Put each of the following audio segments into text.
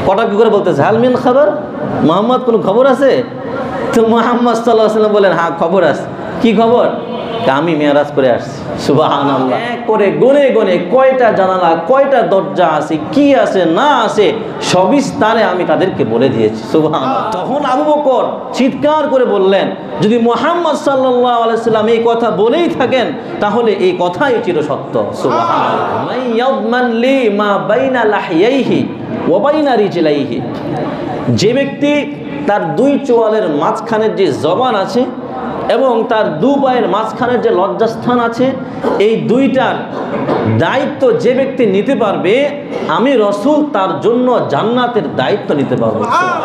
কটাক্ষ করে বলতেছে, হাল মিন খবর, মোহাম্মদ কোনো খবর আছে? তো মুহাম্মদ সাল্লাল্লাহু আলাইহি ওয়াসাল্লাম বলেন, হ্যাঁ খবর আছে। কি খবর? আমি মেরাজ করে আসছি। সুবহানাল্লাহ। এক করে গুনে গুনে কয়টা জানালা, কয়টা দরজা আছে, কি আছে না আছে সবিস্তারে আমি তাদেরকে বলে দিয়েছি। সুবহানাল্লাহ। তখন আবু বকর চিৎকার করে বললেন, যদি মুহাম্মদ সাল্লাল্লাহু আলাইহি ওয়াসাল্লাম এই কথা বলেই থাকেন তাহলে এই কথাই চিরসত্য। সুবহানাল্লাহ। মান ইয়াদমান লি মা বাইনা লাহইহি ওয়া বাইনা রিজলাইহি, যে ব্যক্তি তার দুই চোয়ালের মাঝখানের যে জবান আছে এবং তার দু পায়ের মাঝখানের যে লজ্জাস্থান আছে, এই দুইটার দায়িত্ব যে ব্যক্তি নিতে পারবে, আমি রসুল তার জন্য জান্নাতের দায়িত্ব নিতে পারবো।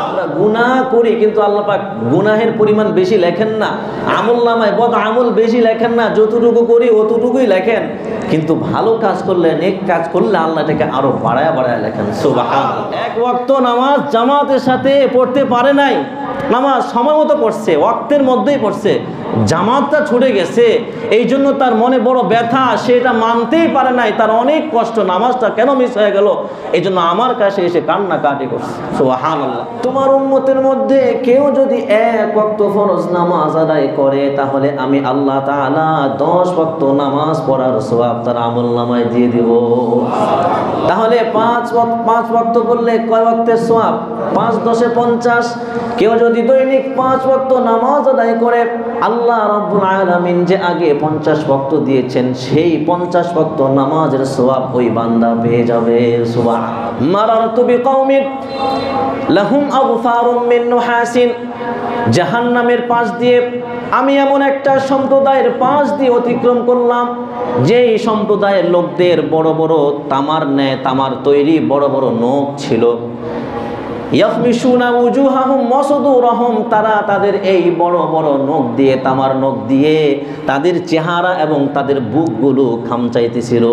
আমরা গুনাহ করি কিন্তু আল্লাহ পাক গুনাহের পরিমাণ বেশি লেখেন না, আমলনামায় বদ আমল বেশি লেখেন না, যতটুকু করি অতটুকুই লেখেন। কিন্তু ভালো কাজ করলে, নেক কাজ করলে আল্লাহ এটাকে আরো বাড়ায় বাড়ায় লেখেন। সুবহানাল্লাহ। এক ওয়াক্ত নামাজ জামাতের সাথে পড়তে পারে নাই, নামাজ সময় মতো পড়ছে, ওয়াক্তের মধ্যেই পড়ছে, জামাতটা ছুটে গেছে, এই জন্য তার মনে বড় ব্যথা, সে এটা মানতেই পারে নাই, তার অনেক কষ্ট, নামাজটা কেন মিস হয়ে গেল, এই জন্য আমার কাছে এসে কান্নাকাটি করছে। সুবহানাল্লাহ। তোমার উম্মতের মধ্যে কেউ যদি এক ওয়াক্ত ফরজ নামাজ আদায় করে, তাহলে আমি আল্লাহ তাআলা 10 ওয়াক্ত নামাজ পড়ার সওয়াব তার আমলনামায় দিয়ে দিব। তাহলে 5 ওয়াক্ত পড়লে কয় ওয়াক্তের সওয়াব? 5 10 50। কেউ যদি দৈনিক 5 ওয়াক্ত নামাজ আদায় করে, আল্লাহ রাব্বুল আলামিন যে আগে 50 ওয়াক্ত দিয়েছেন, সেই 50 ওয়াক্ত নামাজের সওয়াব ওই বান্দা পেয়ে যাবে। সুবহানাল্লাহ। মারারতু বিকাউমিন লাহুম আগফারুম মিন নুহাসিন, জাহান্নামের পাশ দিয়ে আমি এমন একটা সম্প্রদায়ের পাশ দিয়ে অতিক্রম করলাম, যেই সম্প্রদায়ের লোকদের বড় বড় তামার ন্যায়, তামার তৈরি বড় বড় নখ ছিল। ইয়াফমিশুনা উজুহাহুম ওয়াসুদুরহুম, তারা তাদের এই বড় বড় নখ দিয়ে, তামার নখ দিয়ে তাদের চেহারা এবং তাদের বুকগুলো খামচাইতেছিল।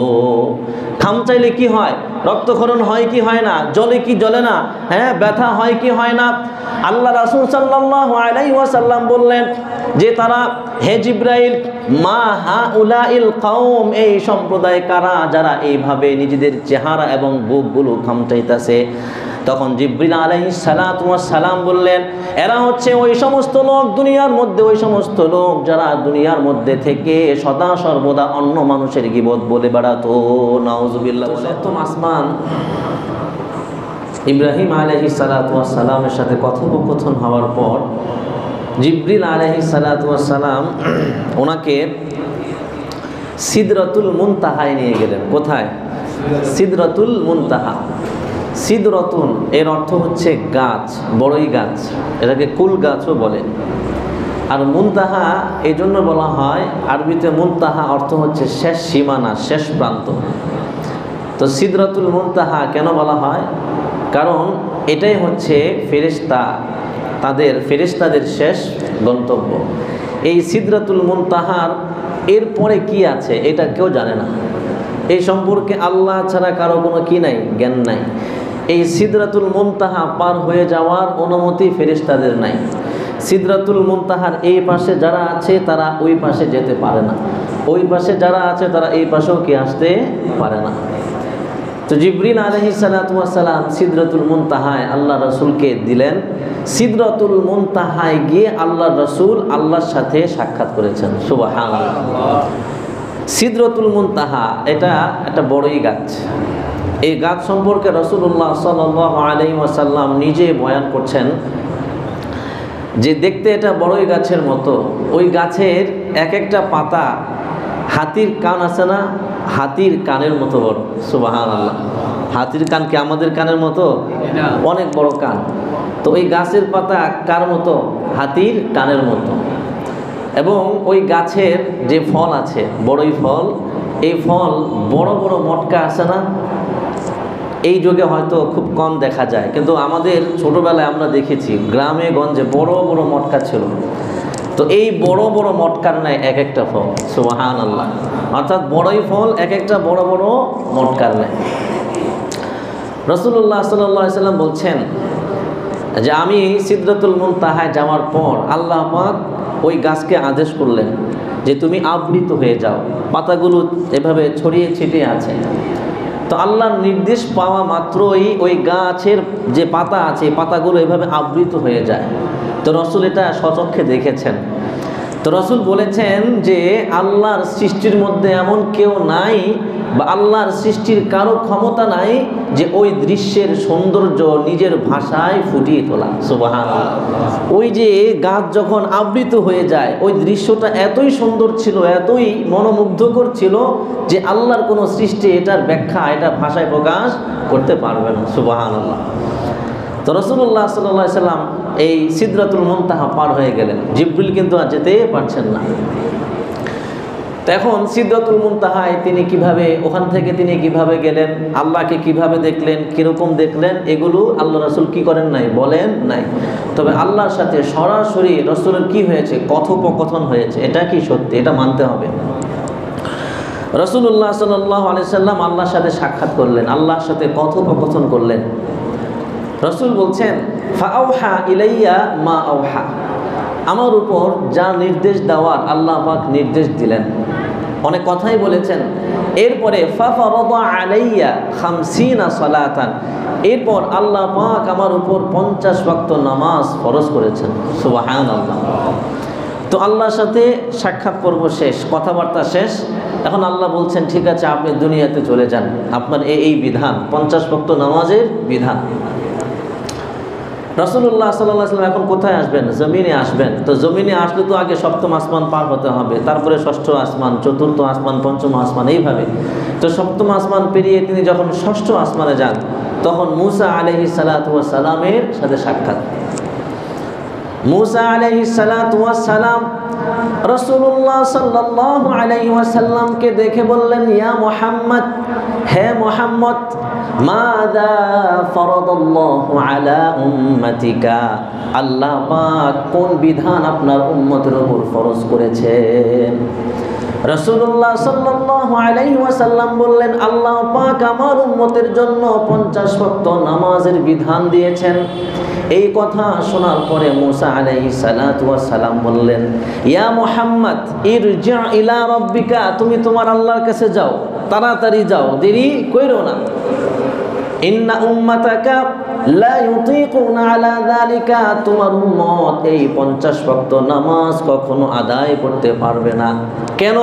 খামচাইলে কি হয়? রক্তক্ষরণ হয় কি হয় না? জ্বলে কি জ্বলে না? হ্যাঁ, ব্যথা হয় কি হয় না? আল্লাহ রাসূল সাল্লাল্লাহু আলাইহি ওয়াসাল্লাম বললেন যে তারা, হে জিবরাইল, মা হাউলাইল কওম, এই সম্প্রদায় কারা যারা এইভাবে নিজেদের চেহারা এবং বুকগুলো খামচাইতেছে? তখন জিবরিল আলাইহিস সালাতু ওয়াস সালাম বললেন, এরা হচ্ছে ওই সমস্ত লোক দুনিয়ার মধ্যে, ওই সমস্ত লোক যারা দুনিয়ার মধ্যে থেকে সদা সর্বদা অন্য মানুষের গীবত বলে বেড়াতো। নাউজুবিল্লাহ। সপ্তম আসমান ইব্রাহিম আলাইহিস সালাতু ওয়াস সালামের সাথে কথোপকথন হওয়ার পর জিবরিল আলাইহিস সালাতু ওয়াস সালাম ওনাকে সিদরাতুল মুনতাহায় নিয়ে গেলেন। কোথায়? সিদরাতুল মুনতাহা। সিদরাতুন এর অর্থ হচ্ছে গাছ, বড়ই গাছ, এটাকে কুল গাছও বলে। আর মুনতাহা এই জন্য বলা হয়, আরবিতে মুনতাহা অর্থ হচ্ছে শেষ সীমানা, শেষ প্রান্ত। তো সিদরাতুল মুনতাহা কেন বলা হয়? কারণ এটাই হচ্ছে ফেরেশতা, ফেরেশতাদের শেষ গন্তব্য। এই সিদরাতুল মুনতাহার এরপরে কি আছে এটা কেউ জানে না। এই সম্পর্কে আল্লাহ ছাড়া কারো কোনো কি নাই, জ্ঞান নাই। এই সিদরাতুল মুনতাহা পার হয়ে যাওয়ার অনুমতি ফেরেশতাদের নাই। সিদরাতুল মুনতাহার এই পাশে যারা আছে তারা ওই পাশে যেতে পারে না, ওই পাশে যারা আছে তারা এই পাশেও কি আসতে পারে না। তো জিবরিল আলাইহিস সালাতু ওয়াস সালাম সিদরাতুল মুনতাহায় আল্লাহ রাসূলকে দিলেন। সিদরাতুল মুনতাহায় গিয়ে আল্লাহ রাসূল আল্লাহর সাথে সাক্ষাৎ করেছেন। সুবহানাল্লাহ। সিদরাতুল মুনতাহা এটা একটা বড়ই গাছ। এই গাছ সম্পর্কে রাসূলুল্লাহ সাল্লাল্লাহু আলাইহি ওয়াসাল্লাম নিজে বয়ান করছেন যে দেখতে এটা বড়ই গাছের মতো। ওই গাছের এক একটা পাতা হাতির কান আছে না, হাতির কানের মতো বড়। সুবহানাল্লাহ। হাতির কান কি আমাদের কানের মতো? অনেক বড় কান। তো ওই গাছের পাতা কার মতো? হাতির কানের মতো। এবং ওই গাছের যে ফল আছে, বড়ই ফল, এই ফল বড় বড় মটকা আছে না, এই যুগে হয়তো খুব কম দেখা যায়, কিন্তু আমাদের ছোটবেলায় আমরা দেখেছি গ্রামে গঞ্জে বড় বড় মটকা ছিল। তো এই বড় বড় মটকার নেয় এক একটা ফল। সুবহানাল্লাহ। অর্থাৎ বড়ই ফল এক একটা বড় বড় মটকার নেয়। রাসূলুল্লাহ সাল্লাল্লাহু আলাইহি ওয়াসাল্লাম বলছেন যে আমি সিদরাতুল মুনতাহায় যাওয়ার পর আল্লাহ পাক ওই গাছকে আদেশ করলেন যে তুমি আবৃত হয়ে যাও, পাতাগুলো এভাবে ছড়িয়ে ছিটিয়ে আছে। তো আল্লাহর নির্দেশ পাওয়া মাত্রই ওই গাছের যে পাতা আছে পাতাগুলো এভাবে আবৃত হয়ে যায়। তো রসুল এটা স্বচক্ষে দেখেছেন। তো রসুল বলেছেন যে আল্লাহর সৃষ্টির মধ্যে এমন কেউ নাই বা আল্লাহর সৃষ্টির কারো ক্ষমতা নাই যে ওই দৃশ্যের সৌন্দর্য নিজের ভাষায় ফুটিয়ে তোলা। সুবহানাল্লাহ। ওই যে গাছ যখন আবৃত হয়ে যায় ওই দৃশ্যটা এতই সুন্দর ছিল, এতই মনোমুগ্ধকর ছিল যে আল্লাহর কোনো সৃষ্টি এটার ব্যাখ্যা এটা ভাষায় প্রকাশ করতে পারবে না। সুবহানাল্লাহ। তো রাসূলুল্লাহ সাল্লাল্লাহু আলাইহি সাল্লাম এই সিদরাতুল মুনতাহা পার হয়ে গেলেন, জিবরিল কিন্তু আর যেতে পারছেন না। তো এখন সিদরাতুল মুনতাহায় তিনি কিভাবে ওখান থেকে তিনি কিভাবে গেলেন, আল্লাহকে কিভাবে দেখলেন, কিরকম দেখলেন, এগুলো আল্লাহ রাসূল কি করেন নাই, বলেন নাই। তবে আল্লাহর সাথে সরাসরি রাসূলের কি হয়েছে, কথোপকথন হয়েছে, এটা কি সত্যি, এটা মানতে হবে। রাসূলুল্লাহ সাল্লাল্লাহু আলাইহি সাল্লাম আল্লাহর সাথে সাক্ষাৎ করলেন, আল্লাহর সাথে কথোপকথন করলেন। রাসূল বলছেন ফাআউহা ইলাইয়া মা আউহা, আমার উপর যা নির্দেশ দেওয়ার আল্লাহ পাক নির্দেশ দিলেন। অনেক কথাই বলেছেন। এরপরে ফাফারাদা আলাইয়া 50 সালাতান, এরপর আল্লাহ পাক আমার উপর 50 ওয়াক্ত নামাজ ফরজ করেছেন। সুবহানাল্লাহ। তো আল্লাহর সাথে সাক্ষাৎ পর্ব শেষ, কথাবার্তা শেষ। এখন আল্লাহ বলছেন ঠিক আছে আপনি দুনিয়াতে চলে যান, আপনার এই বিধান 50 ওয়াক্ত নামাজের বিধান। রাসূলুল্লাহ সাল্লাল্লাহু আলাইহি ওয়াসাল্লাম এখন কোথায় আসবেন, জমিনে আসবেন। তো জমিনে আসলে তো আগে সপ্তম আসমান পার হতে হবে, তারপরে ষষ্ঠ আসমান, চতুর্থ আসমান, পঞ্চম আসমান, এইভাবে। তো সপ্তম আসমান পেরিয়ে তিনি যখন ষষ্ঠ আসমানে যান তখন মূসা আলাইহিস সালাতু ওয়াস সালামের সাথে সাক্ষাৎ। মূসা আলাইহিস সালাতু ওয়াস সালাম রাসূলুল্লাহ সাল্লাল্লাহু আলাইহি ওয়াসাল্লামকে দেখে বললেন ইয়া মুহাম্মদ, হে মুহাম্মদ, মাযা ফারাদাল্লাহু আলা উম্মাতিকা, আল্লাহ পাক কোন বিধান আপনার উম্মতের উপর ফরজ করেছেন। রাসূলুল্লাহ সাল্লাল্লাহু আলাইহি ওয়াসাল্লাম বললেন আল্লাহ পাক আমার উম্মতের জন্য 50 ওয়াক্ত নামাজের বিধান দিয়েছেন। এই কথা শোনার পরে মূসা আলাইহিস সালাতু ওয়াস সালাম বললেন ইয়া মুহাম্মদ ইরজি ইলা রাব্বিকা, তুমি তোমার আল্লাহর কাছে যাও, তাড়াতাড়ি যাও, দেরি কইরো না। ইন্না উম্মাতাকা লা ইউতিকুনা আলা যালিকা, তোমার উম্মত এই 50 ওয়াক্ত নামাজ কখনো আদায় করতে পারবে না। কেন?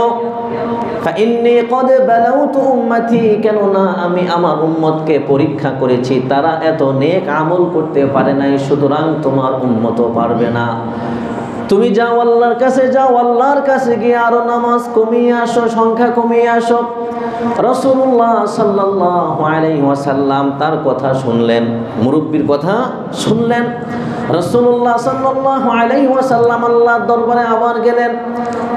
ফাইন্নী ক্বাদ বালাউতু উম্মতি, কেননা আমি আমার উম্মতকে পরীক্ষা করেছি, তারা এত নেক আমল করতে পারে নাই, সুতরাং তোমার উম্মতও পারবে না। তুমি যাও আল্লাহর কাছে, যাও আল্লাহর কাছে গিয়ে আরো নামাজ কমিয়ে আসো, সংখ্যা কমিয়ে আসো। রাসূলুল্লাহ সাল্লাল্লাহু আলাইহি ওয়াসাল্লাম তার কথা শুনলেন, মুরব্বির কথা শুনলেন। রাসূলুল্লাহ সাল্লাল্লাহু আলাইহি ওয়াসাল্লাম আল্লাহর দরবারে আবার গেলেন,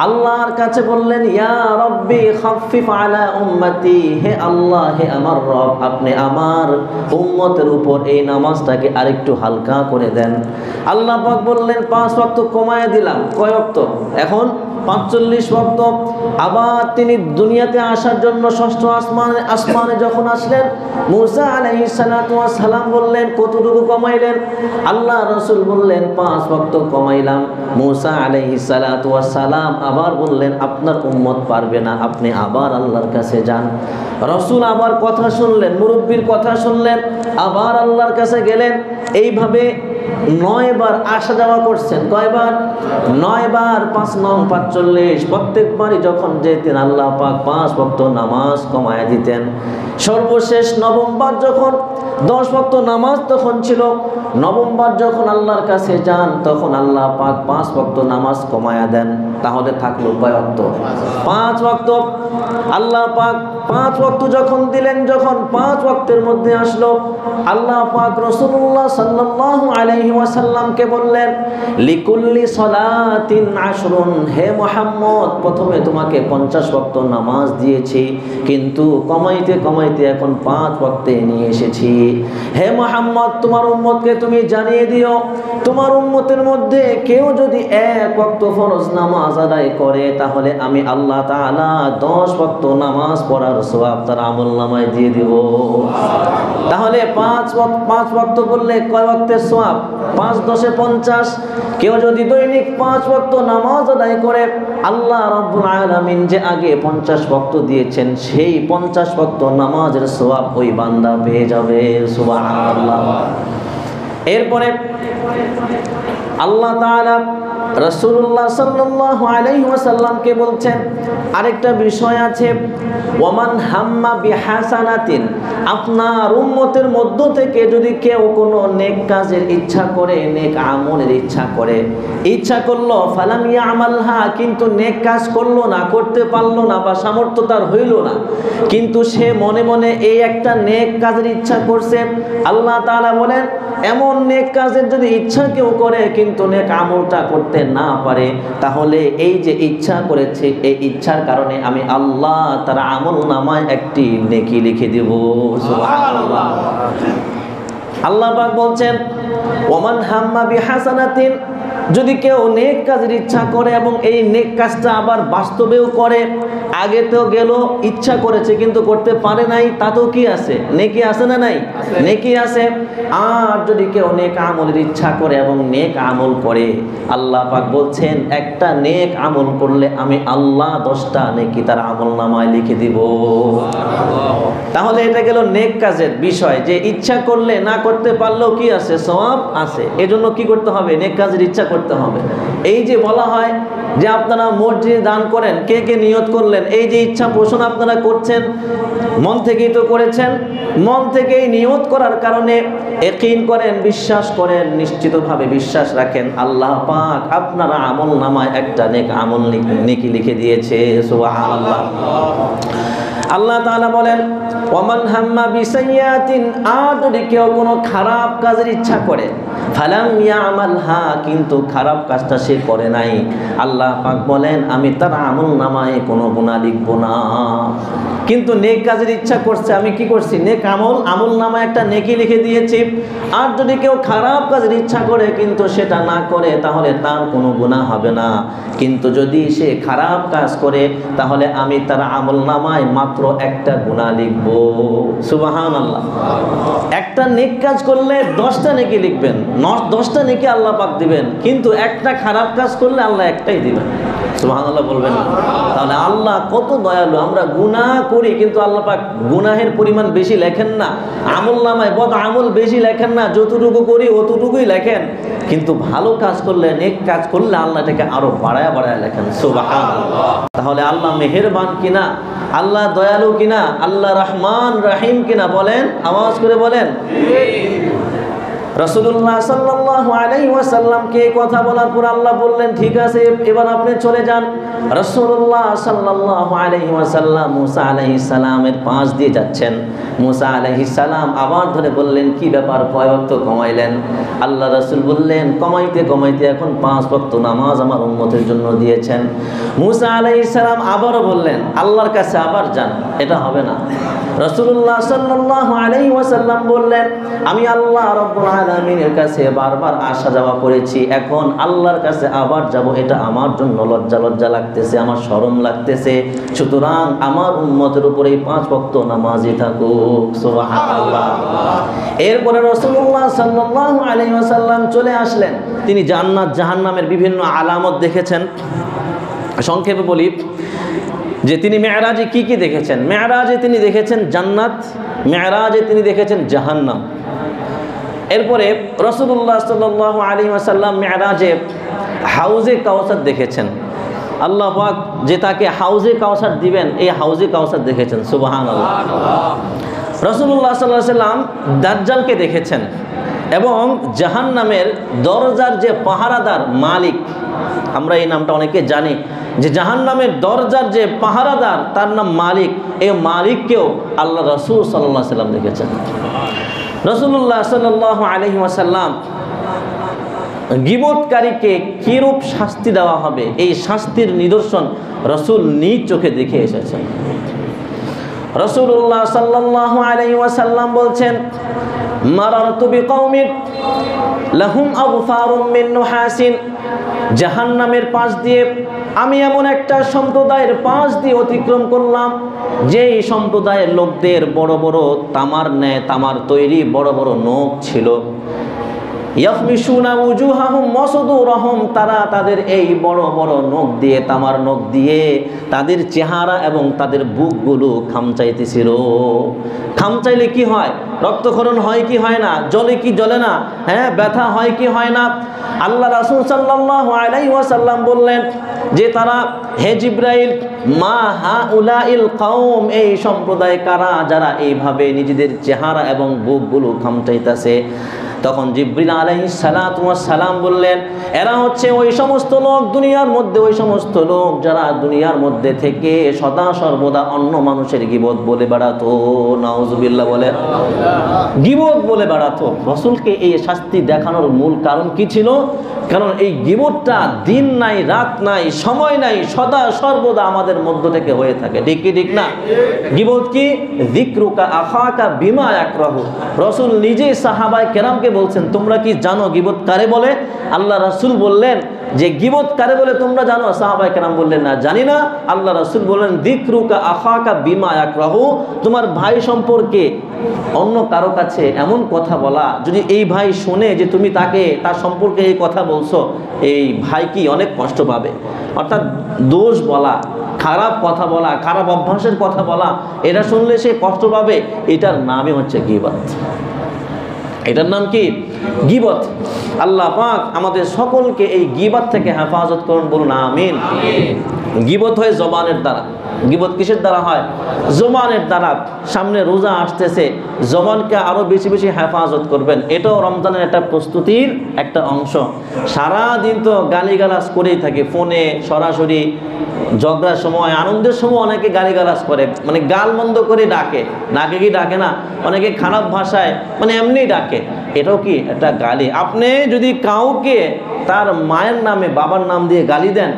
আল্লাহর কাছে বললেন ইয়া রব্বি খাফফিফ আলা উম্মতি, হে আল্লাহ, হে আমার রব, আপনি আমার উম্মতের উপর এই নামাজটাকে আরেকটু হালকা করে দেন। আল্লাহ পাক বললেন 5 ওয়াক্ত কমায় দিলাম। কয় ওয়াক্ত? এখন 45 ওয়াক্ত। আবার তিনি দুনিয়াতে আসার জন্য ষষ্ঠ আসমানে যখন আসলেন মূসা আলাইহিস সালাতু ওয়াস সালাম বললেন কতটুকু কমাইলেন? আল্লাহ রাসূল বললেন 5 ওয়াক্ত কমাইলাম। মূসা আলাইহিস সালাতু ওয়াস সালাম আবার বললেন আপনার উম্মত পারবে না, আপনি আবার আল্লাহর কাছে যান। রাসূল আবার কথা শুনলেন, মুরব্বির কথা শুনলেন, আবার আল্লাহর কাছে গেলেন। এইভাবে 9 বার আসা যাওয়া করছেন। কয়বার? 9 বার। 5 9 45। প্রত্যেকবারই যখন যেতেন আল্লাহ পাক 5 ওয়াক্ত নামাজ কমায় দিতেন। সর্বশেষ নবমবার যখন 10 ওয়াক্ত নামাজ তখন ছিল, নবমবার যখন আল্লাহর কাছে যান তখন আল্লাহ পাক 5 ওয়াক্ত নামাজ কমায়া দেন। তাহলে থাকলো কয় ওয়াক্ত? 5 ওয়াক্ত। আল্লাহ পাক 5 ওয়াক্ত যখন দিলেন, যখন 5 ওয়াক্তের মধ্যে আসলো, আল্লাহ পাক রাসূলুল্লাহ সাল্লাল্লাহু আলাইহি ওয়াসাল্লামকে বললেন লিকুল্লি সালাতিন আশরুন, হে মুহাম্মদ, প্রথমে তোমাকে 50 ওয়াক্ত নামাজ দিয়েছি, কিন্তু কমাইতে কমাইতে এখন 5 ওয়াক্তে নিয়ে এসেছি। হে মুহাম্মদ, তোমার উম্মতকে তুমি জানিয়ে দিও, তোমার উম্মতের মধ্যে কেউ যদি 1 ওয়াক্ত ফরজ নামাজ আদায় করে তাহলে আমি আল্লাহ তাআলা 10 ওয়াক্ত নামাজ পড়ার সওয়াব তার আমলনামায় দিয়ে দেব। তাহলে 5 ওয়াক্ত করলে কয় ওয়াক্তের সওয়াব? 5 10 50। কেউ যদি দৈনিক 5 ওয়াক্ত নামাজ আদায় করে আল্লাহ রাব্বুল আলামিন যে আগে 50 ওয়াক্ত দিয়েছেন, সেই 50 ওয়াক্ত নামাজের সওয়াব ওই বান্দা পেয়ে যাবে। সুবহানাল্লাহ। এরপরে আল্লাহ তাআলা রাসূলুল্লাহ সাল্লাল্লাহু আলাইহি ওয়াসাল্লামকে বলছেন আরেকটা বিষয় আছে, ওয়ামান হাম্মা বিহাসানাতিন, আপনার উম্মতের মধ্য থেকে যদি কেউ কোনো নেক কাজের ইচ্ছা করে, নেক আমলের ইচ্ছা করে, ইচ্ছা করলো ফালাম ইয়ামালহা, কিন্তু নেক কাজ করলো না, করতে পারলো না বা সামর্থ্য তার হইল না, কিন্তু সে মনে মনে এই একটা নেক কাজের ইচ্ছা করছে, আল্লাহ তাআলা বলেন এমন নেক কাজের যদি ইচ্ছা কেউ করে কিন্তু নেক আমলটা করতে না পারে, তাহলে এই যে ইচ্ছা করেছে এই ইচ্ছার কারণে আমি আল্লাহ তার আমল নামায় একটি নেকি লিখে দেব। সুবহানাল্লাহ। আল্লাহ পাক বলছেন ওমান হাম্মা বিহাসানাতিন, যদি কেউ নেক কাজের ইচ্ছা করে এবং এই নেক কাজটা আবার বাস্তবেও করে, আগে তো গেল ইচ্ছা করেছে কিন্তু করতে পারে নাই, তাতেও কি আছে? নেকি আছে না নাই? নেকি আছে। আর যদি কেউ নেক আমলের ইচ্ছা করে এবং নেক আমল করে, আল্লাহ পাক বলছেন একটা নেক আমল করলে আমি আল্লাহ 10টা নেকি তার আমল নামায় লিখে দিব। তাহলে এটা গেল নেক কাজের বিষয়, যে ইচ্ছা করলে না করতে পারলেও কি আছে? সওয়াব আছে। এজন্য কি করতে হবে? নেক কাজের ইচ্ছা করতে হবে। এই যে বলা হয় যে আপনারা মসজিদে দান করেন, কে কে নিয়ত করলেন, এই যে ইচ্ছা পোষণ আপনারা করছেন, মন থেকেই তো করেছেন, মন থেকেই নিয়ত করার কারণে ইয়াকিন করেন, বিশ্বাস করেন, নিশ্চিতভাবে বিশ্বাস রাখেন আল্লাহ পাক আপনারা আমল নামায় একটা নেক আমল নেকি লিখে দিয়েছে। সুবহানাল্লাহ। আল্লাহ তাআলা বলেন ওয়ামান হাম্মা বিসাইয়াতিন, আর যদি কেউ কোনো খারাপ কাজের ইচ্ছা করে, ফালাম ইয়ামালহা, কিন্তু খারাপ কাজটা সে করে নাই, আল্লাহ পাক বলেন আমি তার আমল নামায় কোনো গুনাহ লিখব না। কিন্তু নেক কাজের ইচ্ছা করছে, আমি কি করছি? নেক আমল নামায় একটা নেকি লিখে দিয়েছি। আর যদি কেউ খারাপ কাজের ইচ্ছা করে কিন্তু সেটা না করে, তাহলে তার কোনো গুনাহ হবে না। কিন্তু যদি সে খারাপ কাজ করে, তাহলে আমি তার আমল নামায় মাত্র একটা গুনাহ লিখব। সুবহানাল্লাহ। একটা নেক কাজ করলে 10টা নেকি লিখবেন, 10টা নেকি আল্লাহ পাক দিবেন, কিন্তু একটা খারাপ কাজ করলে আল্লাহ একটাই দিবেন। সুবহানাল্লাহ বলবেন। তাহলে আল্লাহ কত দয়ালু। আমরা গুনাহ করি কিন্তু আল্লাহ পাক গুনাহের পরিমাণ বেশি লেখেন না, আমল নামায় বদ আমল বেশি লেখেন না, যতটুকু করি অতটুকুই লেখেন। কিন্তু ভালো কাজ করলে, নেক কাজ করলে আল্লাহ এটাকে আরো বাড়ায়া বাড়ায়া লেখেন। সুবহানাল্লাহ। তাহলে আল্লাহ মেহেরবান কিনা, আল্লাহ দয়ালু কিনা, আল্লাহ রহমান রহিম কিনা? বলেন, আওয়াজ করে বলেন। রাসূলুল্লাহ সাল্লাল্লাহু আলাইহি ওয়াসাল্লামকে কথা বলার পর আল্লাহ বললেন ঠিক আছে এবার আপনি চলে যান। রাসূলুল্লাহ সাল্লাল্লাহু আলাইহি ওয়াসাল্লাম মুসা আলাইহিস সালামের পাশ দিয়ে যাচ্ছেন। মুসা আলাইহিস সালাম আবার ধরে বললেন কি ব্যাপার, কয় ওয়াক্ত কমাইলেন? আল্লাহ রাসূল বললেন কমাইতে কমাইতে এখন 5 ওয়াক্ত নামাজ আমার উম্মতের জন্য দিয়েছেন। মুসা আলাইহিস সালাম আবারও বললেন আল্লাহর কাছে আবার যান, এটা হবে না। রাসূলুল্লাহ সাল্লাল্লাহু আলাইহি ওয়াসাল্লাম বললেন আমি আল্লাহ রাব্বুল আলামিনের কাছে বারবার আসা যাওয়া করেছি, এখন আল্লাহর কাছে আবার যাব, এটা আমার জন্য লজ্জা লজ্জা লাগতেছে, আমার শরম লাগতেছে। সুতরাং আমার উম্মতের উপরে 5 ওয়াক্ত নামাজই থাকুক। সুবহানাল্লাহ। এরপরে রাসূলুল্লাহ সাল্লাল্লাহু আলাইহি ওয়াসাল্লাম চলে আসলেন। তিনি জান্নাত জাহান্নামের বিভিন্ন আলামত দেখেছেন। সংক্ষেপে বলি যে তিনি মেরাজে কি কি দেখেছেন। মেরাজে তিনি দেখেছেন জান্নাত, মেরাজে তিনি দেখেছেন জাহান্নাম। এরপরে রাসূলুল্লাহ সাল্লাল্লাহু আলাইহি ওয়াসাল্লাম মেরাজে হাউজে কাউসার দেখেছেন। আল্লাহ পাক যে তাকে হাউজে কাউসার দিবেন, এই হাউজে কাউসার দেখেছেন। সুবহানাল্লাহ। রাসূলুল্লাহ সাল্লাল্লাহু আলাইহি ওয়াসাল্লাম দাজ্জালকে দেখেছেন এবং জাহান্নামের দরজার যে পাহারাদার মালিক, আমরা এই নামটা অনেকে জানি যে জাহান্নামের দরজার যে পাহারাদার তার নাম মালিক, এই মালিককেও আল্লাহ রাসূল সাল্লাল্লাহু আলাইহি ওয়াসাল্লাম দেখেছেন। রাসূলুল্লাহ সাল্লাল্লাহু আলাইহি ওয়াসাল্লাম গীবতকারীকে কিরূপ শাস্তি দেওয়া হবে এই শাস্তির নিদর্শন রাসূল নিজ চোখে দেখে এসেছেন। রাসূলুল্লাহ সাল্লাল্লাহু আলাইহি ওয়াসাল্লাম বলছেন মারারতু বিকওমিন লাহুম আগফারুম মিন নুহাসিন, জাহান্নামের পাশ দিয়ে আমি এমন একটা সম্প্রদায়ের পাশ দিয়ে অতিক্রম করলাম যেই সম্প্রদায়ের লোকদের বড় বড় তামার ন্যায়, তামার তৈরি বড় বড় নখ ছিল। ইয়াফমিশুনা উজুহাহুম ওয়া সুদুরহুম, তারা তাদের এই বড় বড় নখ দিয়ে, তামার নখ দিয়ে তাদের চেহারা এবং তাদের বুকগুলো খামচাইতেছিল। খামচাইলে কি হয়? রক্তক্ষরণ হয় কি হয় না? জ্বলে কি জ্বলে না? হ্যাঁ, ব্যথা হয় কি হয় না? আল্লাহ রাসূল সাল্লাল্লাহু আলাইহি ওয়াসাল্লাম বললেন যে তারা, হে জিবরাইল, মা হাউলাইল কওম, এই সম্প্রদায় কারা যারা এইভাবে নিজেদের চেহারা এবং বুকগুলো খামচাইতেছে? তখন জিবরিল আলাইহিস সালাতু ওয়াস সালাম বললেন, এরা হচ্ছে ওই সমস্ত লোক দুনিয়ার মধ্যে, ওই সমস্ত লোক যারা দুনিয়ার মধ্যে থেকে সদা সর্বদা অন্য মানুষের গীবত বলে বেড়াতো। নাউজুবিল্লাহ বলে, গীবত বলে বেড়াতো। রাসূলকে এই শাস্তি দেখানোর মূল কারণ কি ছিল? কারণ এই গীবতটা দিন নাই, রাত নাই, সময় নাই, সদা সর্বদা আমাদের মধ্য থেকে হয়ে থাকে। ঠিক কি ঠিক না? গীবত কি? যিকরুকা আখাকা বিমা ইয়াকরাহু। রাসূল নিজে সাহাবায়ে কেরামকে বলছেন, তোমরা কি জানো গীবত কারে বলে? আল্লাহ রাসূল বললেন যে গীবত কারে বলে তোমরা জানো? সাহাবায়ে কেরাম বললেন না, জানি না। আল্লাহ রাসূল বললেন, যিকরুকা আখাকা বিমা ইয়াকরাহু, তোমার ভাই সম্পর্কে অন্য কারো কাছে এমন কথা বলা, যদি এই ভাই শুনে যে তুমি তার সম্পর্কে এই কথা বলছো, এই ভাই কি অনেক কষ্ট পাবে। অর্থাৎ দোষ বলা, খারাপ কথা বলা, খারাপ অভ্যাসের কথা বলা, এটা শুনলে সে কষ্ট পাবে। এটার নামই হচ্ছে গীবত। এটার নাম কি? গীবত। আল্লাহ পাক আমাদের সকলকে এই গীবত থেকে হেফাজত করুন, বলুন আমিন। গীবত হয় জবানের দ্বারা। গীবত কিসের দ্বারা হয়? জবানের দ্বারা। সামনে রোজা আসতেছে, জবানকে আরো বেশি বেশি হেফাজত করবেন। এটাও রমজানের একটা প্রস্তুতির একটা অংশ। সারা দিন তো গালিগালাজ করেই থাকে, ফোনে সরাসরি, ঝগড়ার সময়, আনন্দের সময় অনেকে গালিগালাজ করে, মানে গাল মন্দ করে ডাকে। ডাকে কি ডাকে না? অনেকে খারাপ ভাষায় মানে এমনি ডাকে। এটাও কি একটা গালি। আপনি যদি কাউকে তার মায়ের নামে, বাবার নাম দিয়ে গালি দেন,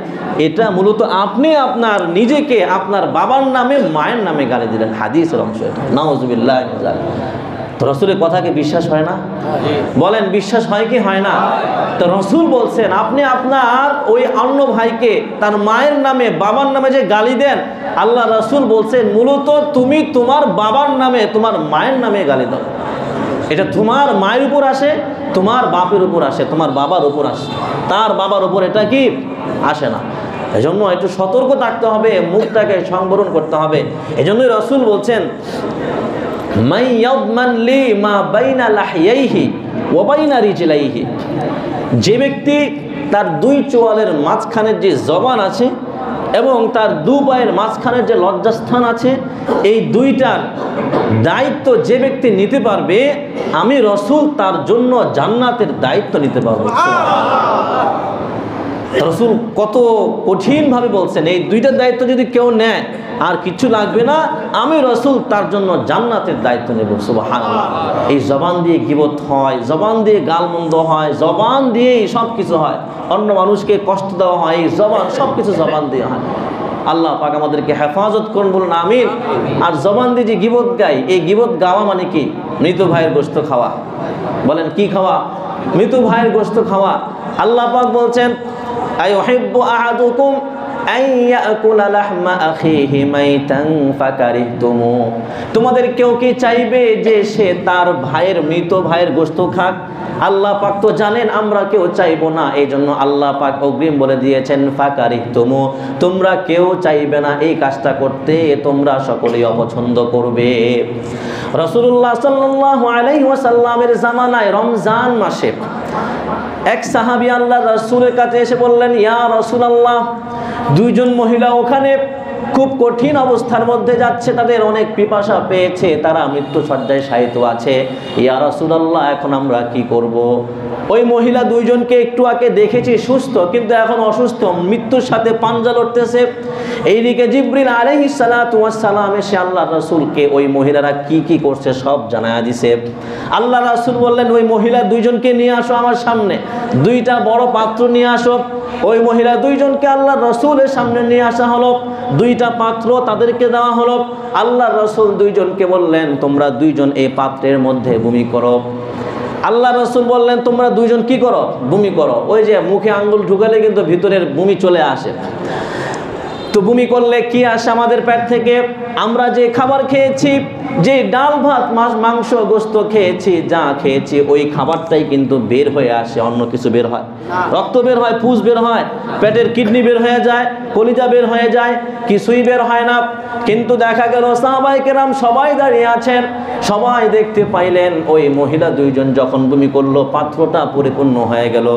এটা মূলত আপনি আপনার নিজেকে আপনার বাবার নামে, মায়ের নামে গালি দিলেন। হাদিসের অংশ এটা। নাউজুবিল্লাহ। তো রাসূলের কথাকে বিশ্বাস হয় না? বলেন, বিশ্বাস হয় কি হয় না? তো রাসূল বলছেন, আপনি আপনার ওই অন্য ভাইকে তার মায়ের নামে, বাবার নামে যে গালি দেন, আল্লাহ রাসূল বলছেন মূলত তুমি তোমার বাবার নামে, তোমার মায়ের নামে গালি দাও। এটা তোমার মায়ের উপর আসে, তোমার বাপের উপর আসে, তোমার বাবার উপর আসে, তার বাবার উপর এটা কি আসে না। এজন্য একটু সতর্ক থাকতে হবে, মুখটাকে সংবরণ করতে হবে। এজন্যই রাসূল বলছেন, মাই ইয়াদমান লি মা বাইনা লাহইহি ওয়া বাইনা রিজলাইহি, যে ব্যক্তি তার দুই চোয়ালের মাঝখানের যে জবান আছে এবং তার দু পায়ের মাঝখানের যে লজ্জাস্থান আছে, এই দুইটার দায়িত্ব যে ব্যক্তি নিতে পারবে, আমি রাসূল তার জন্য জান্নাতের দায়িত্ব নিতে পারবো। রাসূল কত কঠিনভাবে বলছেন, এই দুইটার দায়িত্ব যদি কেউ নেয় আর কিছু লাগবে না, আমি রাসূল তার জন্য জান্নাতের দায়িত্ব নেব। সুবহানাল্লাহ। এই জবান দিয়ে গীবত হয়, জবান দিয়ে গালমন্দ হয়, জবান দিয়েই সব কিছু হয়, অন্য মানুষকে কষ্ট দেওয়া হয়, এই জবান, সব কিছু জবান দিয়ে হয়। আল্লাহ পাক আমাদেরকে হেফাজত করুন, বলুন আমিন। আর জবান দিয়ে যে গীবত গাই, এই গীবত গাওয়া মানে কি? মৃত ভাইয়ের গোশত খাওয়া। বলেন কি খাওয়া? মৃত ভাইয়ের গোশত খাওয়া। আল্লাহ পাক বলছেন, আইয়ুহিব্বু আহাদুকুম আন ইয়াকুলা লাহমা আখিহি মাইতান ফাকারিহতুমু, তোমাদের কেউ কি চাইবে যে সে তার ভাইয়ের, মৃত ভাইয়ের গোশত খাক? আল্লাহ পাক তো জানেন আমরা কেউ চাইবো না, এই জন্য আল্লাহ পাক অগ্রিম বলে দিয়েছেন ফাকারিহতুমু, তোমরা কেউ চাইবে না এই কাজটা করতে, তোমরা সকলেই অপছন্দ করবে। রাসূলুল্লাহ সাল্লাল্লাহু আলাইহি ওয়াসাল্লামের জামানায় রমজান মাসে এক সাহাবী আল্লাহ রাসূলের কাছে এসে বললেন, ইয়া রাসূলুল্লাহ, দুইজন মহিলা ওখানে খুব কঠিন অবস্থার মধ্যে যাচ্ছে, তাদের অনেক পিপাসা পেয়েছে, তারা মৃত্যু শয্যায় শায়িত আছে। ইয়া রাসূলুল্লাহ, এখন আমরা কি করব? ওই মহিলা দুইজনকে একটু আগে দেখেছি সুস্থ, কিন্তু এখন অসুস্থ, মৃত্যুর সাথে পাঞ্জা লড়তেছে। এইদিকে জিবরিল আলাইহিস সালাতু ওয়াস সালাম এসে আল্লাহ রাসূলকে ওই মহিলারা কি কি করছে সব জানায়া দিছে। আল্লাহ রাসূল বললেন, ওই মহিলা দুইজনকে নিয়ে আসো আমার সামনে, দুইটা বড় পাত্র নিয়ে আসো। ওই মহিলা দুইজনকে আল্লাহ রাসূলের সামনে নিয়ে আসা হলো, দুইটা পাত্র তাদেরকে দেওয়া হলো। আল্লাহ রাসূল দুইজনকে বললেন, তোমরা দুইজন এই পাত্রের মধ্যে বমি করো। আল্লাহ রাসূল বললেন, তোমরা দুইজন কি করো? বমি করো। ওই যে মুখে আঙ্গুল ঢুকালে কিন্তু ভিতরের বমি চলে আসে। তো বমি করলে কি আসে আমাদের পেট থেকে? আমরা যে খাবার খেয়েছি যে ডাল ভাত মাংস গোস্ত খেয়েছি, যা খেয়েছি ওই খাবারটাই কিন্তু বের হয়ে আসে, অন্য কিছু বের হয়, রক্ত বের হয়, পুজ বের হয়, পেটের কিডনি বের হয়ে যায়, কলিজা বের হয়ে যায়, কিছুই বের হয় না। কিন্তু দেখা গেল সাহাবায়ে কেরাম সবাই দাঁড়িয়ে আছেন, সবাই দেখতে পাইলেন ওই মহিলা দুইজন যখন বমি করলো পাত্রটা পরিপূর্ণ হয়ে গেল।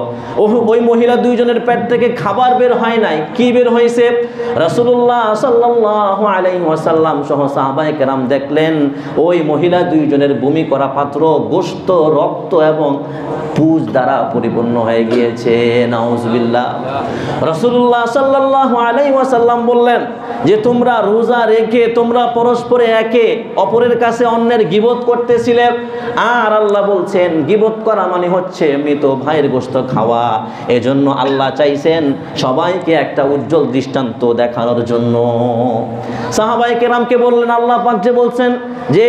ওই মহিলা দুইজনের পেট থেকে খাবার বের হয় নাই, কি বের হয়েছে? রাসূলুল্লাহ সাল্লাল্লাহু আলাইহি ওয়াসাল্লাম সহ সাহাবায়ে কেরাম দেখলেন ওই মহিলা দুইজনের বমি করা পাত্র গোশত, রক্ত এবং পুজ দ্বারা পরিপূর্ণ হয়ে গিয়েছে। নাউজুবিল্লাহ। রাসূলুল্লাহ সাল্লাল্লাহু আলাইহি ওয়াসাল্লাম বললেন যে তোমরা রোজা রেখে তোমরা পরস্পরে একে অপরের কাছে অন্যের গীবত করতেছিলে, আর আল্লাহ বলছেন গীবত করা মানে হচ্ছে মৃত ভাইয়ের গোশত খাওয়া। এজন্য আল্লাহ চাইছেন সবাইকে একটা উজ্জ্বল দৃষ্টান্ত দেখানোর জন্য। সাহাবায়ে কেরামকে বললেন আল্লাহ পাক যে বলছেন যে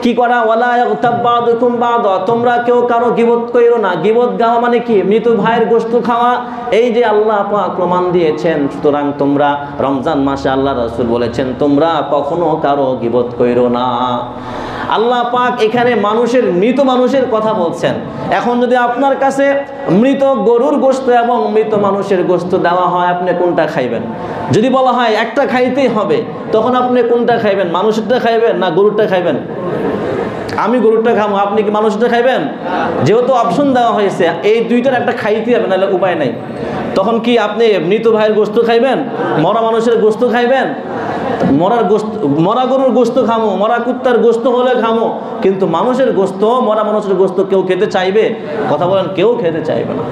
কি করা, ওয়ালা ইয়াগতাব বাদুকুম বাদা, তোমরা কেউ কারো গীবত কইরো না। গীবত গাওয়া মানে কি? মৃত ভাইয়ের গোশত খাওয়া। এই যে আল্লাহ পাক প্রমাণ দিয়েছেন, সুতরাং তোমরা রমজান মাসে আল্লাহ রাসূল বলেছেন তোমরা কখনো কারো গীবত কইরো না। আল্লাহ পাক এখানে মৃত মানুষের কথা বলছেন। এখন যদি আপনার কাছে মৃত গরুর গোশত এবং মৃত মানুষের গোশত দেওয়া হয়, আপনি কোনটা খাইবেন? যদি বলা হয় একটা খাইতেই হবে, তখন আপনি কোনটা খাইবেন? মানুষেরটা খাইবেন না গরুরটা খাইবেন? আমি গরুরটা খাবো, আপনি কি মানুষটা খাইবেন? যেহেতু অপশন দেওয়া হয়েছে এই দুইটার একটা খাইতে হবে, নাহলে উপায় নাই। তখন কি আপনি মৃত ভাইয়ের গোশত খাইবেন, মরা মানুষের গোশত খাইবেন? মরা গরুর গোশত খামো, মরা কুত্তার গোশত হলে খামো, কিন্তু মানুষের গোশত, মরা মানুষের গোশত কেউ খেতে চাইবে? কথা বলেন, কেউ খেতে চাইবে না।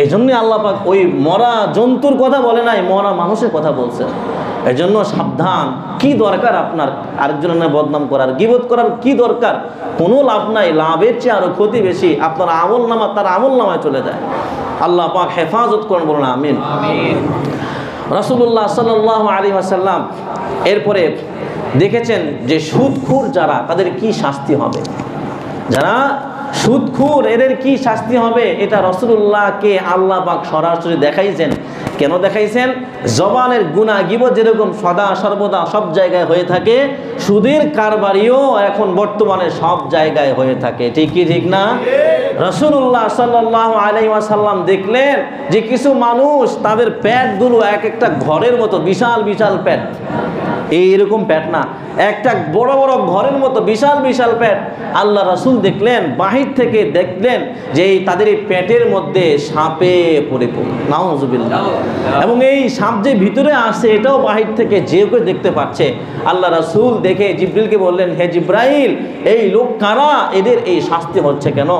এই জন্যই আল্লাহ পাক ওই মরা জন্তুর কথা বলে নাই, মরা মানুষের কথা বলছেন। এই জন্য সাবধান। কি দরকার আপনার আরেকজনের বদনাম করার, গীবত করার কি দরকার? কোনো লাভ নাই, লাভের চেয়ে আরো ক্ষতি বেশি। আপনার আমল নামা তার আমল নামায় চলে যায়। আল্লাহ পাক হেফাজত করেন, বলুন আমিন। রাসূলুল্লাহ সাল্লাল্লাহু আলাইহি ওয়াসাল্লাম এরপরে দেখেছেন যে সুদখোর যারা, তাদের কি শাস্তি হবে। যারা সুদখোর এদের কি শাস্তি হবে, এটা রাসূলুল্লাহকে আল্লাহ পাক সরাসরি দেখাইছেন। কেন দেখাইছেন? জবানের গুনাহ গীবত যেরকম সদা সর্বদা সব জায়গায় হয়ে থাকে, সুদের কারবারিও এখন বর্তমানে সব জায়গায় হয়ে থাকে। ঠিক কি ঠিক না? রাসূলুল্লাহ সাল্লাল্লাহু আলাইহি ওয়াসাল্লাম দেখলেন যে কিছু মানুষ তাদের পেটগুলো এক একটা ঘরের মতো, বিশাল বিশাল পেট। এইরকম পেট না, একটা বড় বড় ঘরের মতো বিশাল বিশাল পেট। আল্লাহ রাসূল দেখলেন, বাহির থেকে দেখলেন যে তাদের এই পেটের মধ্যে সাপে পরিপূর্ণ। নাউজুবিল্লাহ। এবং এই সাপ যে ভিতরে আসে এটাও বাহির থেকে যে কেউ দেখতে পাচ্ছে। আল্লাহ রাসূল দেখে জিবরিলকে বললেন, হে জিবরাইল, এই লোক কারা, এদের এই শাস্তি হচ্ছে কেন?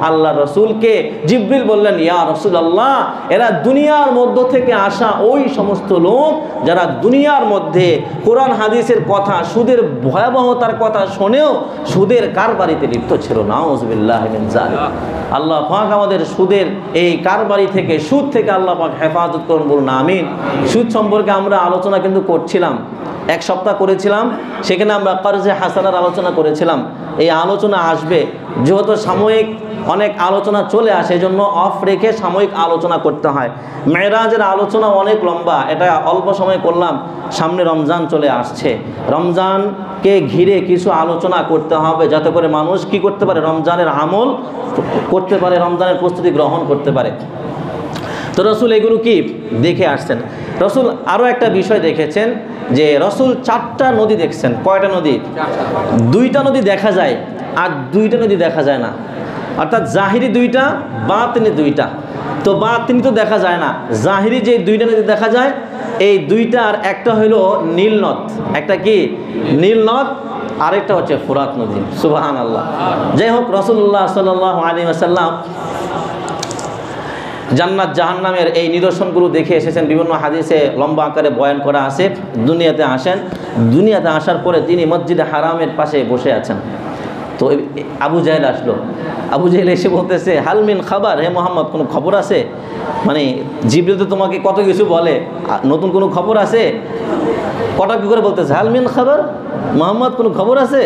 আল্লাহ রাসূলকে জিবরিল বললেন, ইয়া রাসূলুল্লাহ, এরা দুনিয়ার মধ্য থেকে আসা ওই সমস্ত লোক যারা দুনিয়ার মধ্যে কোরআন হাদিসের কথা, সুদের ভয়াবহতার কথা শুনেও সুদের কারবারিতে লিপ্ত ছিল। নাউজুবিল্লাহি মিন যালিক। আল্লাহ পাক আমাদের সুদের এই কারবারি থেকে, সুদ থেকে আল্লাহ পাক হেফাজত করুন, বলুন আমিন। সুদ সম্পর্কে আমরা আলোচনা কিন্তু করছিলাম, এক সপ্তাহ করেছিলাম, সেখানে আমরা কর্জে হাসানার আলোচনা করেছিলাম। এই আলোচনা আসবে, যেহেতু সাময়িক অনেক আলোচনা চলে আসে, এজন্য অফ রেখে সাময়িক আলোচনা করতে হয়। মেরাজের আলোচনা অনেক লম্বা, এটা অল্প সময় করলাম। সামনে রমজান চলে আসছে, রমজানকে ঘিরে কিছু আলোচনা করতে হবে, যাতে করে মানুষ কি করতে পারে, রমজানের আমল করতে পারে, রমজানের প্রস্তুতি গ্রহণ করতে পারে। তো রাসূল এগুলো কি দেখে আসছেন। রাসূল আরও একটা বিষয় দেখেছেন যে রাসূল 4টা নদী দেখছেন। কয়টা নদী? 2টা নদী দেখা যায় আর 2টা নদী দেখা যায় না, অর্থাৎ জাহিরি 2টা, বাতিনি 2টা। তো বাতিনি তো দেখা যায় না, জাহিরি যে 2টা নদী দেখা যায়, এই 2টার একটা হলো নীল নদ, একটা কি নীল নদ, আরেকটা হচ্ছে ফুরাত নদী। সুবহানাল্লাহ। যাই হোক, রাসূলুল্লাহ সাল্লাল্লাহু আলাইহি ওয়াসাল্লাম জান্নাত জাহান্নামের এই নিদর্শনগুলো দেখে এসেছেন। বিভিন্ন হাদিসে লম্বা আকারে বয়ান করা আছে। দুনিয়াতে আসেন, দুনিয়াতে আসার পরে তিনি মসজিদে হারামের পাশে বসে আছেন। তো আবু জাহেল আসলো। আবু জাহেল এসে বলতেছে, হালমিন খাবার, হে মোহাম্মদ, কোনো খবর আছে? মানে জিবরিল তো তোমাকে কত কিছু বলে, নতুন কোনো খবর আছে? কটা কি করে বলতেছে, হালমিন খাবার, মোহাম্মদ কোনো খবর আছে?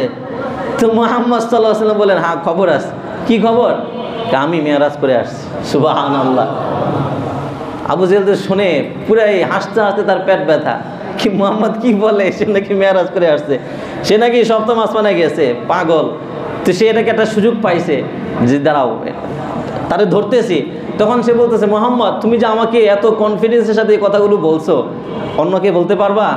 তো মুহাম্মদ সাল্লাল্লাহু আলাইহি ওয়াসাল্লাম বলেন, হ্যাঁ খবর আছে। কি খবর? আমি মেরাজ করে আসছি। সুবহানাল্লাহ। আবু জাহেল তো শুনে পুরাই হাসতে হাসতে তার পেট ব্যথা। কি মোহাম্মদ কি বলে, সে নাকি মেরাজ করে আসছে, সে নাকি সপ্তম আসমানে গেছে, পাগল। তো সে এটাকে একটা সুযোগ পাইছে যে দাঁড়াও তারে ধরতেছি। তখন সে বলতেছে, মোহাম্মদ তুমি যে আমাকে এত কনফিডেন্সের সাথে এই কথাগুলো বলছো, অন্যকে বলতে পারবা?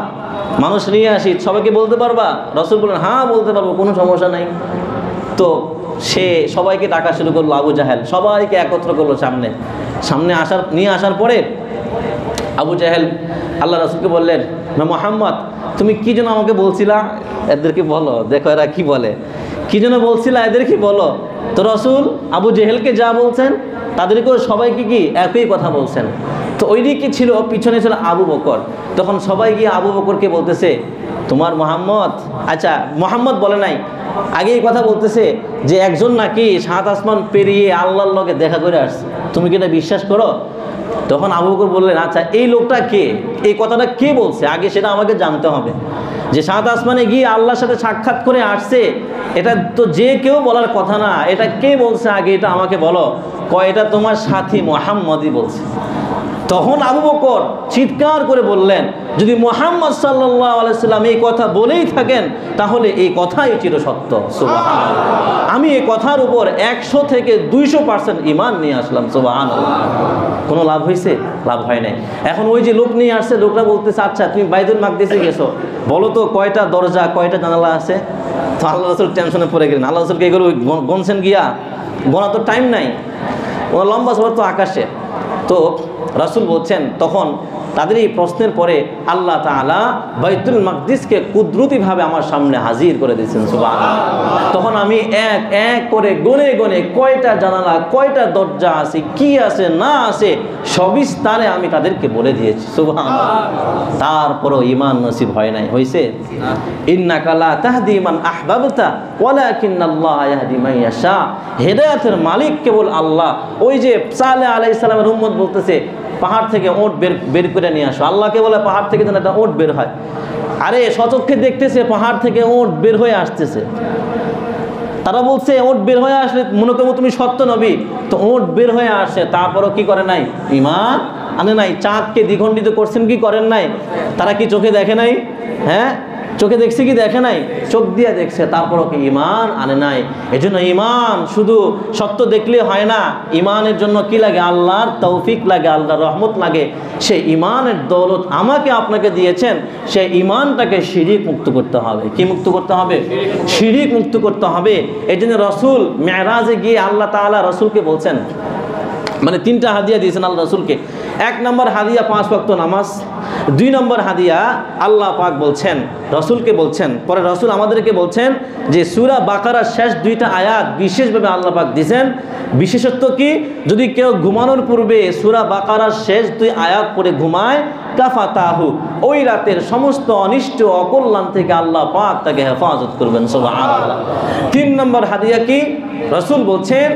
মানুষ নিয়ে আসি, সবাইকে বলতে পারবা? রাসূল বললেন, হ্যাঁ বলতে পারবো, কোনো সমস্যা নাই। তো সে সবাইকে ডাকা শুরু করলো, আবু জাহেল সবাইকে একত্র করলো সামনে নিয়ে আসার পরে আবু জাহেল আল্লাহ রাসূলকে বললেন, মোহাম্মদ তুমি কি যেন আমাকে বলছিলা, এদেরকে বলো, দেখো এরা কি বলে, কি যেন বলছিলা এদেরকে বলো। তো রাসূল আবু জেহেলকে যা বলছেন তাদেরকেও সবাইকে কি একই কথা বলছেন। তো ওইদিকে ছিল, পিছনে ছিল আবু বকর। তখন সবাই গিয়ে আবু বকরকে বলতেছে, তোমার মোহাম্মদ, আচ্ছা মোহাম্মদ বলে নাই, আগে এই কথা বলতেছে যে একজন নাকি 7 আসমান পেরিয়ে আল্লাহর লগে দেখা করে আসছে, তুমি কি এটা বিশ্বাস করো? তখন আবু বকর বললেন, আচ্ছা এই লোকটা কে, এই কথাটা কে বলছে, আগে সেটা আমাকে জানতে হবে। যে 7 আসমানে গিয়ে আল্লাহর সাথে সাক্ষাৎ করে আসছে, এটা তো যে কেউ বলার কথা না, এটা কে বলছে আগে, এটা আমাকে বলো। এটা তোমার সাথী মুহাম্মদই বলছে। তখন আবু বকর চিৎকার করে বললেন, যদি মুহাম্মদ সাল্লাল্লাহু আলাইহি সাল্লাম এই কথা বলেই থাকেন তাহলে এই কথাই চিরসত্য। সুবহানাল্লাহ, আমি এই কথার উপর 100 থেকে 200% ঈমান নিয়ে আসলাম। সুবহানাল্লাহ। কোনো লাভ হয়েছে? লাভ হয় নাই। এখন ওই যে লোক নিয়ে আসছে, লোকরা বলতেছে, আচ্ছা তুমি বাইতুল মাকদিসে গেছো, বলো তো কয়টা দরজা কয়টা জানালা আছে? তো আল্লাহ রাসূল টেনশনে পড়ে গেলেন। আল্লাহ রাসূলকে এগুলো গনছেন গিয়া, গোনা তো টাইম নাই, ওরা লম্বা সফর তো আকাশে। তো রাসূল বলছেন, তখন তাদের এই প্রশ্নের পরে আল্লাহ তাআলা বাইতুল মাকদিসকে কুদরতিভাবে আমার সামনে হাজির করে দিয়েছেন। সুবহানাল্লাহ। তখন আমি এক এক করে গনে গনে কয়টা জানালা কয়টা দরজা আছে, কি আছে না আছে সবিস্তারে আমি তাদেরকে বলে দিয়েছি। সুবহানাল্লাহ। তারপরও ঈমান নসিব হয় নাই। হইছে? ইন্নাকা লা তাহদি মান আহবাবতা ওয়ালাকিন্নাল্লাহ ইয়াহদি মান ইয়াশা। হেদায়েতের মালিক কেবল আল্লাহ। ওই যে সালেহ আলাইহিস সালামের উম্মত বলতেছে, পাহাড় থেকে ওট বের করে নিয়ে আসো। আল্লাহকে বলে পাহাড় থেকে যেন একটা ওট বের হয়। আরে সচক্ষে দেখতেছে পাহাড় থেকে ওট বের হয়ে আসতেছে। তারা বলছে ওট বের হয়ে আসলে মনে করবো তুমি সত্য নবী। তো ওট বের হয়ে আসে, তারপরও কি করে নাই? ঈমান আনে নাই। চাঁদকে দ্বিখণ্ডিত করছেন কি করেন নাই? তারা কি চোখে দেখে নাই? হ্যাঁ, চোখে দেখছে কি দেখে নাই? চোখ দিয়ে দেখছে, তারপরও কি ঈমান আনে নাই। এজন্য ঈমান শুধু সত্য দেখলে হয় না, ঈমানের জন্য কি লাগে? আল্লাহর তৌফিক লাগে, আল্লাহর রহমত লাগে। সেই ঈমানের দৌলত আমাকে আপনাকে দিয়েছেন, সেই ঈমানটাকে শিরিক মুক্ত করতে হবে। কি মুক্ত করতে হবে? শিরিক মুক্ত করতে হবে। এজন্য রাসূল মেরাজে গিয়ে আল্লাহ তাআলা রাসূলকে বলছেন, মানে 3টা হাদিয়া দিয়েছেন আল্লাহ রাসূলকে। 1 নম্বর হাদিয়া 5 ওয়াক্ত নামাজ। 2 নম্বর হাদিয়া আল্লাহ পাক বলছেন, রাসূলকে বলছেন, পরে রাসূল আমাদেরকে বলছেন যে সূরা বাকারার শেষ 2টা আয়াত বিশেষভাবে আল্লাহ পাক দিয়েছেন। বিশেষত্ব কি? যদি কেউ ঘুমানোর পূর্বে সূরা বাকারার শেষ 2 আয়াত পড়ে ঘুমায়, কাফাতাহু, ওই রাতের সমস্ত অনিষ্ট অকল্যাণ থেকে আল্লাহ পাক তাকে হেফাজত করবেন। সুবহানাল্লাহ। 3 নম্বর হাদিয়া কি? রাসূল বলছেন,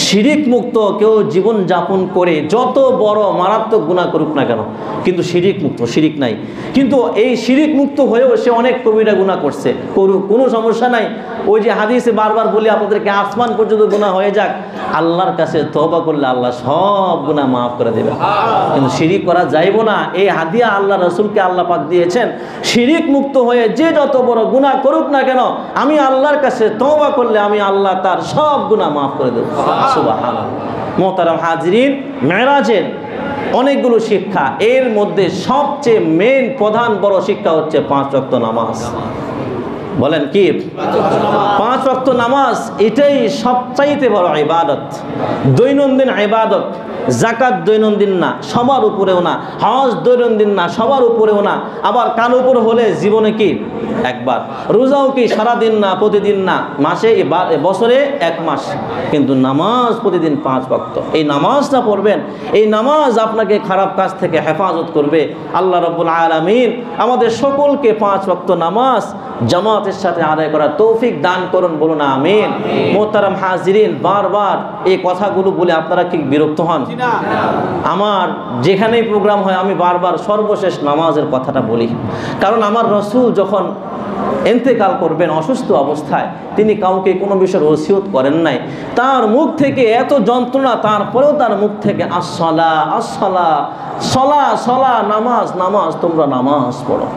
শিরিক মুক্ত কেউ জীবন যাপন করে যত বড় মারাত্মক গুনাহ করুক না কেন, কিন্তু শিরিক মুক্ত, শিরিক নাই, কিন্তু এই শিরিক মুক্ত হয়েও সে অনেক কবিরা গুনাহ করছে, করুক, কোনো সমস্যা নাই। ওই যে হাদিসে বারবার বলি আপনাদেরকে, আসমান পর্যন্ত গুনাহ হয়ে যাক, আল্লাহর কাছে তওবা করলে আল্লাহ সব গুনাহ মাফ করে দেবে। কিন্তু শিরিক করা যাইব না, এই হাদিয়া আল্লাহ রাসূলকে আল্লাহ পাক দিয়েছেন। শিরিক মুক্ত হয়ে যে যত বড় গুনাহ করুক না কেন, আমি আল্লাহর কাছে তওবা করলে আমি আল্লাহ তার সব গুনাহ মাফ করে দেব। সুবহানাল্লাহ। মুহতারাম হাজিরিন, মেরাজের অনেকগুলো শিক্ষা, এর মধ্যে সবচেয়ে মেইন প্রধান বড় শিক্ষা হচ্ছে 5 ওয়াক্ত নামাজ। বলেন কি? 5 ওয়াক্ত নামাজ, এটাই সবচাইতে বড় ইবাদত, দৈনন্দিন ইবাদত। যাকাত দৈনন্দিন না, সবার উপরেও না। হজ দৈনন্দিন না, সবার উপরেও না। আবার কার উপর হলে জীবনে কি একবার। রোজাও কি সারাদিন না, প্রতিদিন না, মাসে বছরে 1 মাস। কিন্তু নামাজ প্রতিদিন 5 ওয়াক্ত। এই নামাজটা পড়বেন, এই নামাজ আপনাকে খারাপ কাজ থেকে হেফাজত করবে। আল্লাহ রাব্বুল আলামিন আমাদের সকলকে 5 ওয়াক্ত নামাজ জামাতের সাথে আদায় করার তৌফিক দান করুন, বলুন আমিন। মুহতারাম হাজিরিন, বারবার এই কথাগুলো বলে আপনারা কি বিরক্ত হন? আমার যেখানেই প্রোগ্রাম হয় আমি বারবার সর্বশেষ নামাজের কথাটা বলি, কারণ আমার রাসূল যখন ইন্তেকাল করবেন অসুস্থ অবস্থায়, তিনি কাউকে কোনো বিষয়ের ওসিয়ত করেন নাই। তার মুখ থেকে এত যন্ত্রণা, তারপরেও তার মুখ থেকে আসসালা আসসালা, সলা সলা, নামাজ নামাজ, তোমরা নামাজ পড়ো।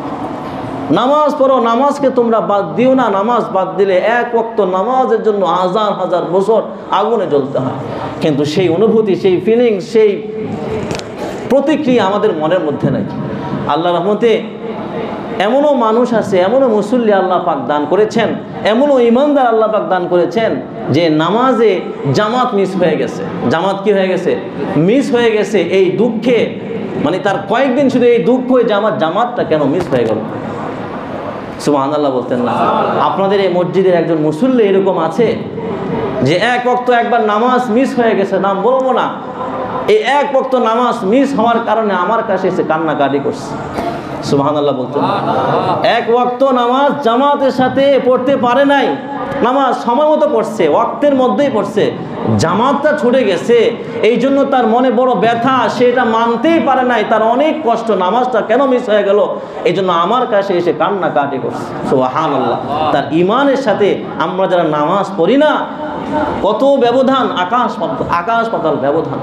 নামাজ পড়ো, নামাজকে তোমরা বাদ দিও না। নামাজ বাদ দিলে এক ওয়াক্ত নামাজের জন্য হাজার হাজার বছর আগুনে জ্বলতে হয়, কিন্তু সেই অনুভূতি, সেই ফিলিংস, সেই প্রতিক্রিয়া আমাদের মনের মধ্যে নাই। আল্লাহর রহমতে এমনও মানুষ আছে, এমনও মুসল্লি আল্লাহ পাক দান করেছেন, এমনও ইমানদার আল্লাহ পাক দান করেছেন যে নামাজে জামাত মিস হয়ে গেছে। জামাত কি হয়ে গেছে? মিস হয়ে গেছে। এই দুঃখে, মানে তার কয়েকদিন শুধু এই দুঃখ, জামাতটা কেন মিস হয়ে গেল? সুবহানাল্লাহ বলতেন না? আপনাদের এই মসজিদের একজন মুসল্লি এরকম আছে যে এক ওয়াক্ত একবার নামাজ মিস হয়ে গেছে, নাম বলবো না, এই এক ওয়াক্ত নামাজ মিস হওয়ার কারণে আমার কাছে এসে কান্নাকাটি করছে। সুবহানাল্লাহ বলতেন না? এক ওয়াক্ত নামাজ জামাতের সাথে পড়তে পারে নাই, নামাজ সময় মতো পড়ছে, ওয়াক্তের মধ্যেই পড়ছে, জামাতটা ছুটে গেছে, এই জন্য তার মনে বড় ব্যথা, সেটা মানতেই পারে নাই, তার অনেক কষ্ট, নামাজটা কেন মিস হয়ে গেল, এই জন্য আমার কাছে এসে কান্নাকাটি করছে। সুবহানাল্লাহ। তার ইমানের সাথে আমরা যারা নামাজ পড়ি না, কত ব্যবধান, আকাশ পাতাল ব্যবধান।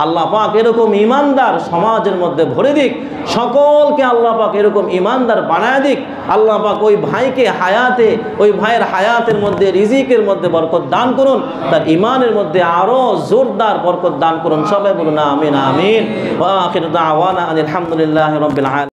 আল্লাহ পাক এরকম ইমানদার সমাজের মধ্যে ভরে দিক, সকলকে আল্লাহ পাক এরকম ইমানদার বানায় দিক। আল্লাহ পাক ওই ভাইকে হায়াতে, ওই ভাইয়ের হায়াতের মধ্যে, রিজিকের মধ্যে বরকত দান করুন, তার ইমানের মধ্যে আরো জোরদার বরকত দান করুন। সবাই বলুন আমিন আমিন। ওয়া আখিরু দাওয়ানা আলহামদুলিল্লাহি রাব্বিল আলামিন।